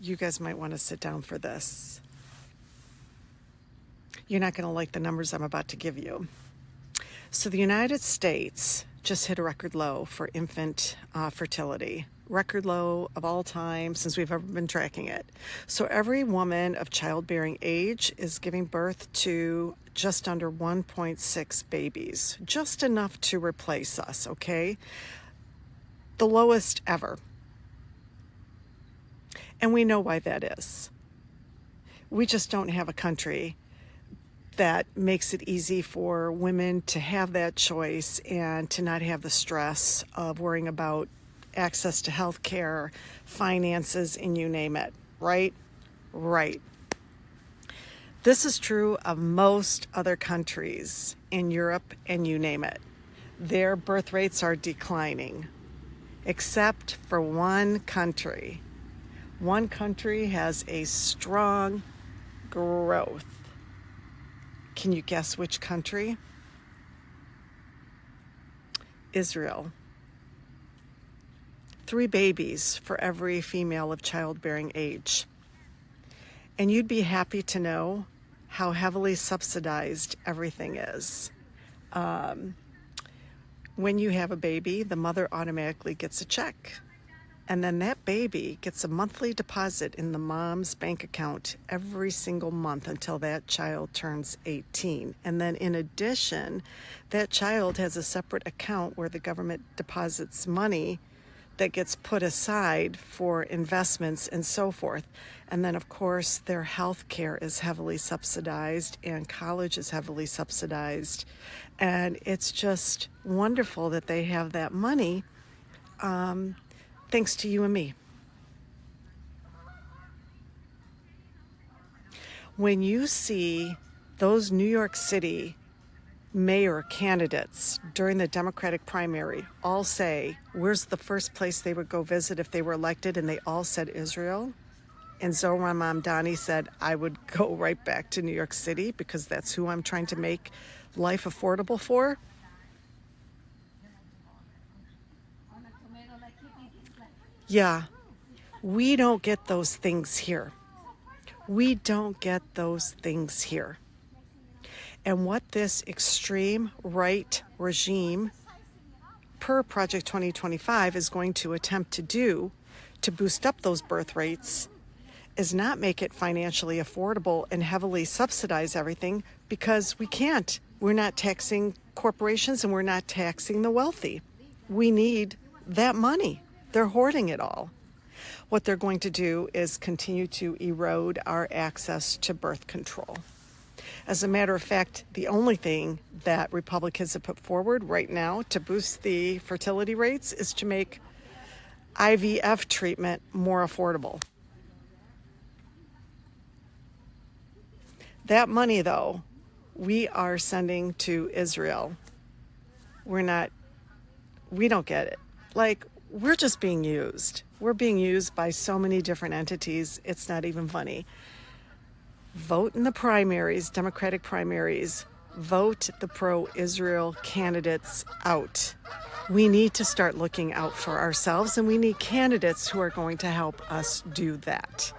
you guys might want to sit down for this. You're not going to like the numbers I'm about to give you. So the United States just hit a record low for infant fertility. Record low of all time since we've ever been tracking it. So every woman of childbearing age is giving birth to just under 1.6 babies, just enough to replace us, okay? The lowest ever. And we know why that is. We just don't have a country that makes it easy for women to have that choice and to not have the stress of worrying about access to health care, finances, and you name it, right? Right. This is true of most other countries in Europe, and you name it. Their birth rates are declining, except for one country. One country has a strong growth. Can you guess which country? Israel. 3 babies for every female of childbearing age. And you'd be happy to know how heavily subsidized everything is. When you have a baby, the mother automatically gets a check. And then that baby gets a monthly deposit in the mom's bank account every single month until that child turns 18. And then in addition, that child has a separate account where the government deposits money that gets put aside for investments and so forth. And then, of course, their health care is heavily subsidized and college is heavily subsidized. And it's just wonderful that they have that money, thanks to you and me. When you see those New York City mayor candidates during the Democratic primary all say, where's the first place they would go visit if they were elected, and they all said Israel, and Zohran Mamdani said, I would go right back to New York City because that's who I'm trying to make life affordable for. Yeah, we don't get those things here. We don't get those things here. And what this extreme right regime, per Project 2025, is going to attempt to do to boost up those birth rates is not make it financially affordable and heavily subsidize everything, because we can't. We're not taxing corporations and we're not taxing the wealthy. We need that money. They're hoarding it all. What they're going to do is continue to erode our access to birth control. As a matter of fact, the only thing that Republicans have put forward right now to boost the fertility rates is to make IVF treatment more affordable. That money, though, we are sending to Israel. We don't get it. Like, we're just being used. We're being used by so many different entities, it's not even funny. Vote in the primaries, Democratic primaries. Vote the pro-Israel candidates out. We need to start looking out for ourselves, and we need candidates who are going to help us do that.